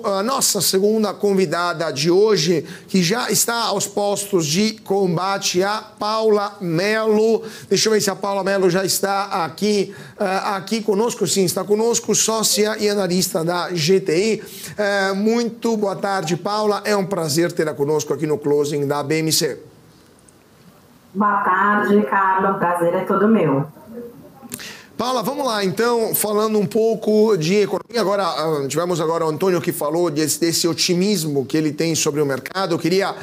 a nossa segunda convidada de hoje, que já está aos postos de combate, a Paula Mello. Deixa eu ver se a Paula Mello já está aqui conosco. Sim, está conosco, sócia e analista da GTI. Muito boa tarde, Paula. É um prazer tê-la conosco aqui no Closing da BMC. Boa tarde, Carlos. O prazer é todo meu. Paula, vamos lá, então, falando um pouco de economia. Tivemos agora o Antônio que falou desse otimismo que ele tem sobre o mercado. Eu queria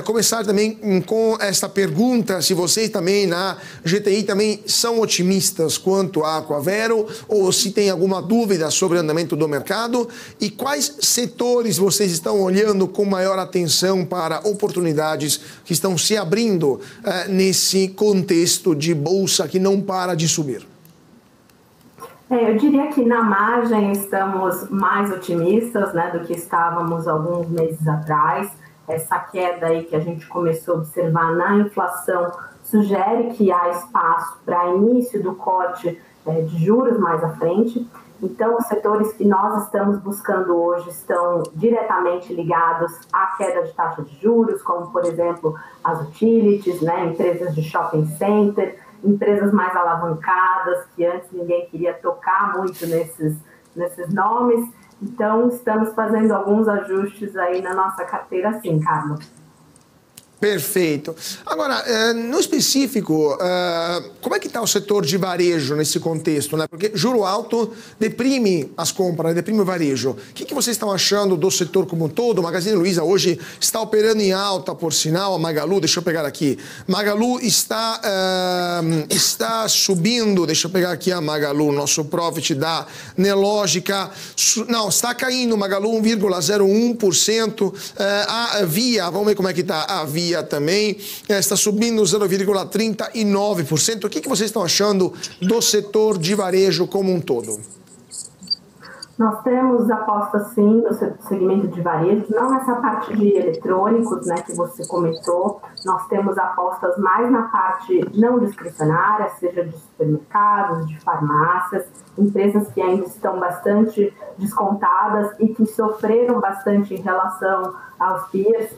começar também com essa pergunta, se vocês também na GTI também são otimistas quanto à Aquavero, ou se tem alguma dúvida sobre o andamento do mercado, e quais setores vocês estão olhando com maior atenção para oportunidades que estão se abrindo nesse contexto de bolsa que não para de subir. Eu diria que na margem estamos mais otimistas, né, do que estávamos alguns meses atrás. Essa queda aí que a gente começou a observar na inflação sugere que há espaço para início do corte de juros mais à frente. Então, os setores que nós estamos buscando hoje estão diretamente ligados à queda de taxa de juros, como, por exemplo, as utilities, né, empresas de shopping center, empresas mais alavancadas, que antes ninguém queria tocar muito nesses nomes. Então, estamos fazendo alguns ajustes aí na nossa carteira, sim, Carlos. Perfeito. Agora, no específico, como é que está o setor de varejo nesse contexto, né? Porque juro alto deprime as compras, deprime o varejo. O que vocês estão achando do setor como um todo? O Magazine Luiza hoje está operando em alta, por sinal. A Magalu, deixa eu pegar aqui. Magalu está subindo, deixa eu pegar aqui a Magalu, nosso profit da Nelógica. Não, está caindo, Magalu 1,01%. A Via, vamos ver como é que está a Via também, está subindo 0,39%. O que vocês estão achando do setor de varejo como um todo? Nós temos apostas, sim, no segmento de varejo, não nessa parte de eletrônicos, né, que você comentou. Nós temos apostas mais na parte não discricionária, seja de supermercados, de farmácias, empresas que ainda estão bastante descontadas e que sofreram bastante em relação aos peers,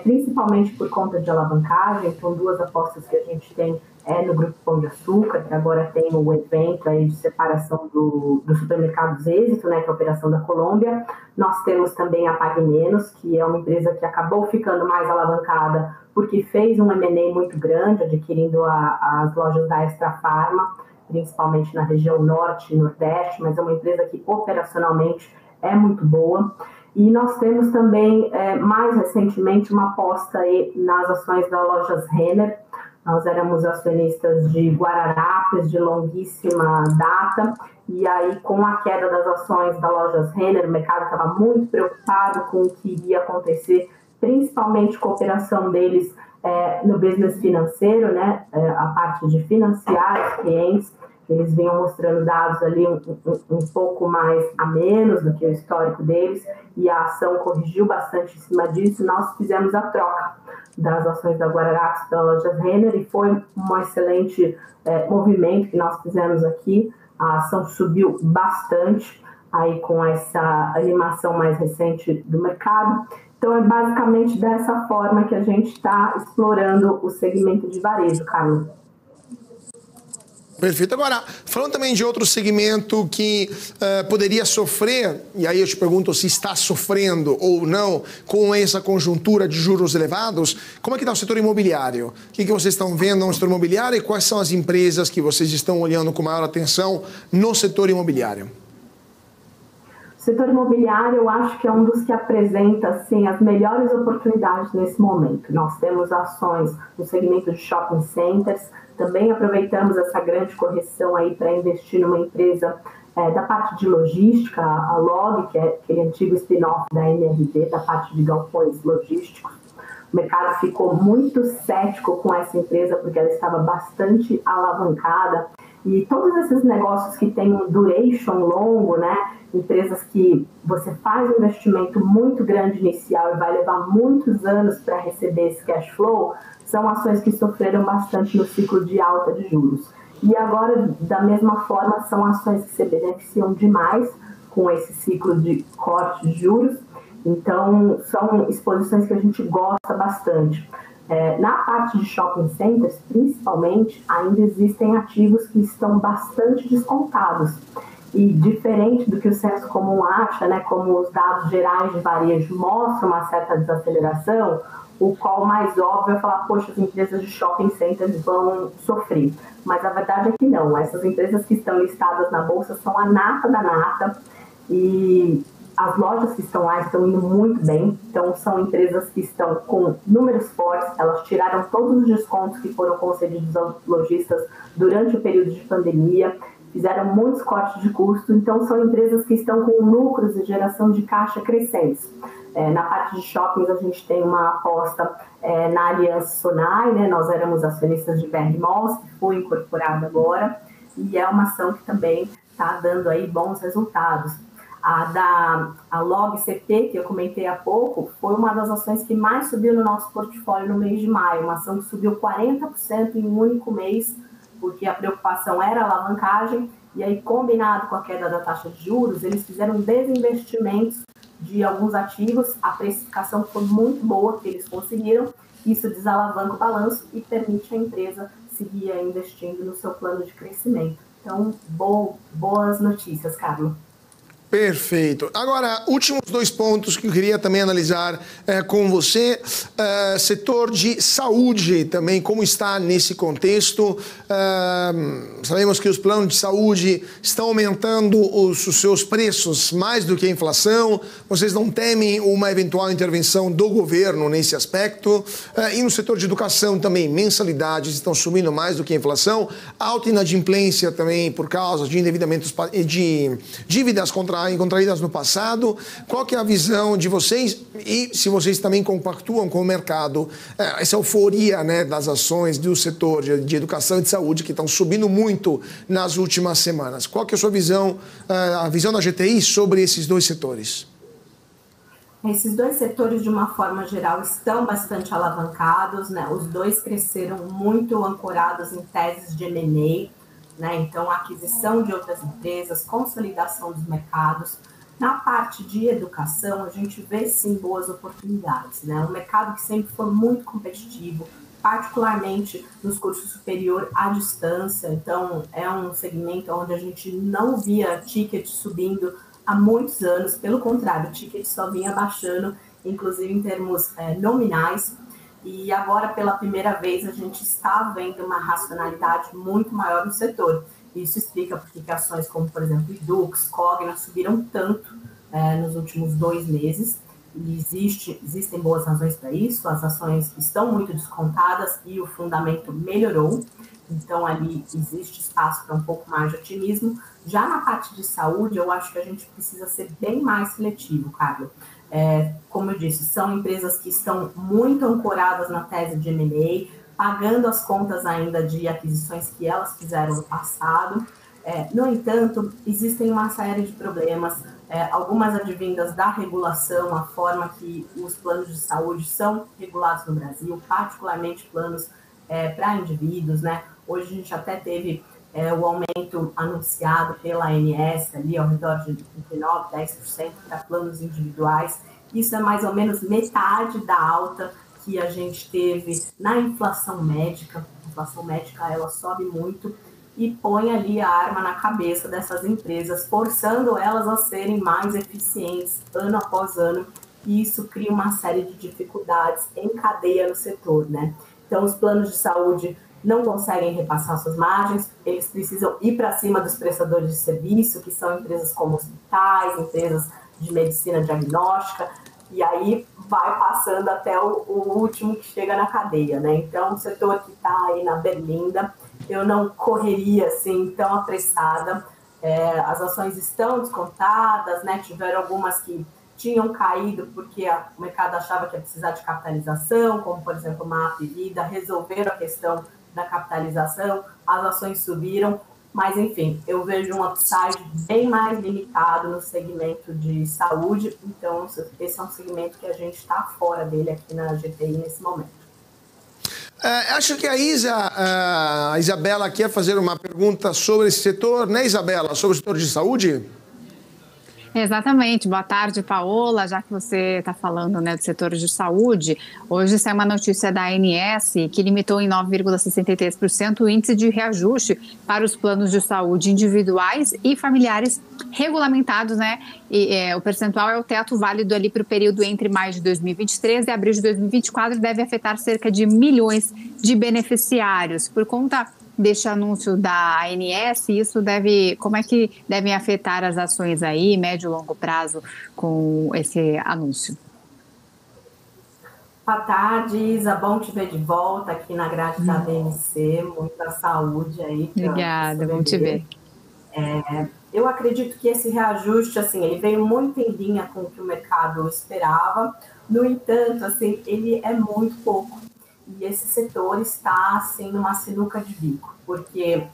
principalmente por conta de alavancagem. Então, duas apostas que a gente tem no Grupo Pão de Açúcar, que agora tem o evento aí de separação do supermercados Êxito, né, que é a operação da Colômbia. Nós temos também a Pague Menos, que é uma empresa que acabou ficando mais alavancada porque fez um M&A muito grande, adquirindo as lojas da Extra Farma, principalmente na região norte e nordeste, mas é uma empresa que operacionalmente é muito boa. E nós temos também, mais recentemente, uma aposta aí nas ações da Lojas Renner. Nós éramos acionistas de Guararapes de longuíssima data, e aí com a queda das ações da Lojas Renner, o mercado estava muito preocupado com o que iria acontecer, principalmente com a operação deles no business financeiro, né, a parte de financiar os clientes. Eles vinham mostrando dados ali um pouco mais a menos do que o histórico deles, e a ação corrigiu bastante em cima disso. Nós fizemos a troca das ações da Guararapes para a Lojas Renner e foi um excelente movimento que nós fizemos aqui. A ação subiu bastante aí com essa animação mais recente do mercado. Então, é basicamente dessa forma que a gente está explorando o segmento de varejo, Carlos. Perfeito. Agora, falando também de outro segmento que poderia sofrer, e aí eu te pergunto se está sofrendo ou não com essa conjuntura de juros elevados, como é que está o setor imobiliário? O que vocês estão vendo no setor imobiliário e quais são as empresas que vocês estão olhando com maior atenção no setor imobiliário? O setor imobiliário, eu acho que é um dos que apresenta assim, as melhores oportunidades nesse momento. Nós temos ações no segmento de shopping centers, também aproveitamos essa grande correção aí para investir numa empresa da parte de logística, a LOG, que é aquele antigo spin-off da MRV, da parte de galpões logísticos. O mercado ficou muito cético com essa empresa porque ela estava bastante alavancada. E todos esses negócios que têm um duration longo, né? Empresas que você faz um investimento muito grande inicial e vai levar muitos anos para receber esse cash flow, são ações que sofreram bastante no ciclo de alta de juros. E agora, da mesma forma, são ações que se beneficiam demais com esse ciclo de corte de juros. Então, são exposições que a gente gosta bastante. Na parte de shopping centers, principalmente, ainda existem ativos que estão bastante descontados. E diferente do que o senso comum acha, né, como os dados gerais de varejo mostram uma certa desaceleração, o qual mais óbvio é falar, poxa, as empresas de shopping centers vão sofrer. Mas a verdade é que não. Essas empresas que estão listadas na bolsa são a nata da nata e as lojas que estão lá estão indo muito bem. Então, são empresas que estão com números fortes, elas tiraram todos os descontos que foram concedidos aos lojistas durante o período de pandemia, fizeram muitos cortes de custo, então são empresas que estão com lucros e geração de caixa crescentes. Na parte de shoppings, a gente tem uma aposta na Aliança Sonai, né? Nós éramos acionistas de BR Malls, que foi incorporada agora, e é uma ação que também está dando aí bons resultados. A LogCP, que eu comentei há pouco, foi uma das ações que mais subiu no nosso portfólio no mês de maio, uma ação que subiu 40% em um único mês, porque a preocupação era a alavancagem, e aí, combinado com a queda da taxa de juros, eles fizeram desinvestimentos de alguns ativos, a precificação foi muito boa que eles conseguiram, isso desalavanca o balanço e permite a empresa seguir investindo no seu plano de crescimento. Então, boas notícias, Carlos. Perfeito. Agora, últimos 2 pontos que eu queria também analisar com você. Setor de saúde também, como está nesse contexto? Sabemos que os planos de saúde estão aumentando os seus preços mais do que a inflação. Vocês não temem uma eventual intervenção do governo nesse aspecto? E no setor de educação também, mensalidades estão subindo mais do que a inflação. Alta inadimplência também por causa de endividamentos, de dívidas contraídas no passado. Qual que é a visão de vocês e se vocês também compactuam com o mercado, essa euforia, né, das ações do setor de educação e de saúde que estão subindo muito nas últimas semanas? Qual que é a sua visão, a visão da GTI sobre esses 2 setores? Esses 2 setores, de uma forma geral, estão bastante alavancados, né? Os 2 cresceram muito ancorados em teses de M&A, né? Então, aquisição de outras empresas, consolidação dos mercados. Na parte de educação, a gente vê sim boas oportunidades, né? Um mercado que sempre foi muito competitivo, particularmente nos cursos superior à distância. Então, é um segmento onde a gente não via ticket subindo há muitos anos, pelo contrário, o ticket só vinha baixando, inclusive em termos nominais. E agora, pela primeira vez, a gente está vendo uma racionalidade muito maior no setor. Isso explica porque que ações como, por exemplo, Edux, Cogna subiram tanto nos últimos 2 meses. E existem boas razões para isso. As ações estão muito descontadas e o fundamento melhorou. Então, ali existe espaço para um pouco mais de otimismo. Já na parte de saúde, eu acho que a gente precisa ser bem mais seletivo, Carlos. Como eu disse, são empresas que estão muito ancoradas na tese de M&A, pagando as contas ainda de aquisições que elas fizeram no passado. No entanto, existem uma série de problemas, algumas advindas da regulação, a forma que os planos de saúde são regulados no Brasil, particularmente planos para indivíduos, né? Hoje a gente até teve o aumento anunciado pela ANS, ali ao redor de 9%, 10% para planos individuais. Isso é mais ou menos metade da alta que a gente teve na inflação médica. A inflação médica, ela sobe muito e põe ali a arma na cabeça dessas empresas, forçando elas a serem mais eficientes ano após ano. E isso cria uma série de dificuldades em cadeia no setor, né? Então, os planos de saúde não conseguem repassar suas margens, eles precisam ir para cima dos prestadores de serviço, que são empresas como hospitais, empresas de medicina diagnóstica, e aí vai passando até o último que chega na cadeia, né? Então, o setor que está aí na berlinda, eu não correria assim tão apressada. As ações estão descontadas, né? Tiveram algumas que tinham caído porque o mercado achava que ia precisar de capitalização, como, por exemplo, MAP e Vida, resolveram a questão da capitalização, as ações subiram, mas, enfim, eu vejo um upside bem mais limitado no segmento de saúde, então esse é um segmento que a gente está fora dele aqui na GTI nesse momento. Acho que a Isabela quer fazer uma pergunta sobre esse setor, né, Isabela? Sobre o setor de saúde? Exatamente. Boa tarde, Paola. Já que você está falando, né, do setor de saúde, hoje saiu uma notícia da ANS que limitou em 9,63% o índice de reajuste para os planos de saúde individuais e familiares regulamentados, né? E o percentual é o teto válido ali para o período entre maio de 2023 e abril de 2024 e deve afetar cerca de milhões de beneficiários. Por conta deste anúncio da ANS, como é que devem afetar as ações aí, médio e longo prazo, com esse anúncio? Boa tarde, Isa, bom te ver de volta aqui na grade da BMC, muita saúde aí. Obrigada, bom te ver. Eu acredito que esse reajuste, assim, ele veio muito em linha com o que o mercado esperava, no entanto, assim, ele é muito pouco. E esse setor está, assim, numa sinuca de bico, porque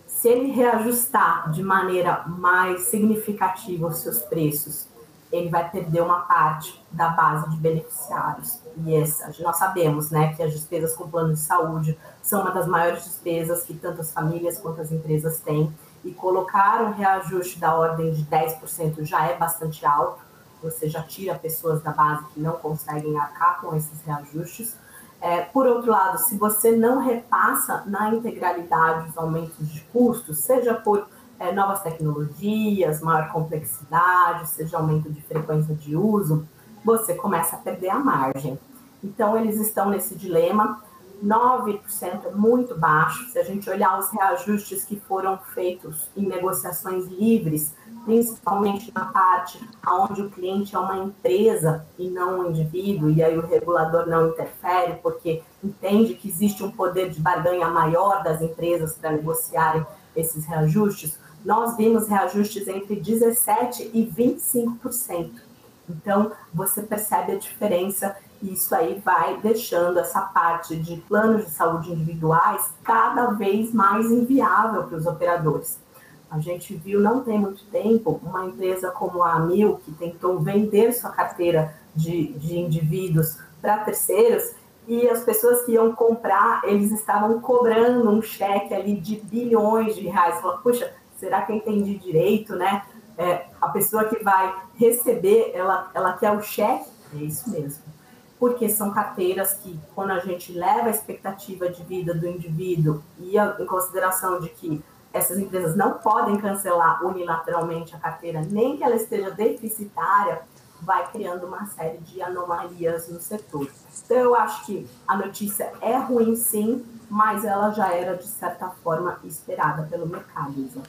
se ele reajustar de maneira mais significativa os seus preços, ele vai perder uma parte da base de beneficiários. E nós sabemos, né, que as despesas com plano de saúde são uma das maiores despesas que tanto as famílias quanto as empresas têm, e colocar um reajuste da ordem de 10% já é bastante alto, você já tira pessoas da base que não conseguem arcar com esses reajustes. Por outro lado, se você não repassa na integralidade os aumentos de custos, seja por novas tecnologias, maior complexidade, seja aumento de frequência de uso, você começa a perder a margem. Então, eles estão nesse dilema. 9% é muito baixo. Se a gente olhar os reajustes que foram feitos em negociações livres, principalmente na parte onde o cliente é uma empresa e não um indivíduo, e aí o regulador não interfere, porque entende que existe um poder de barganha maior das empresas para negociarem esses reajustes, nós vimos reajustes entre 17% e 25%. Então, você percebe a diferença e isso aí vai deixando essa parte de planos de saúde individuais cada vez mais inviável para os operadores. A gente viu, não tem muito tempo, uma empresa como a Amil, que tentou vender sua carteira de indivíduos para terceiros, e as pessoas que iam comprar, eles estavam cobrando um cheque ali de bilhões de reais. Fala, puxa, será que eu entendi direito, né? A pessoa que vai receber, ela quer o cheque? É isso mesmo. Porque são carteiras que, quando a gente leva a expectativa de vida do indivíduo e em consideração de que essas empresas não podem cancelar unilateralmente a carteira, nem que ela esteja deficitária, vai criando uma série de anomalias no setor. Então, eu acho que a notícia é ruim, sim, mas ela já era, de certa forma, esperada pelo mercado, Isa.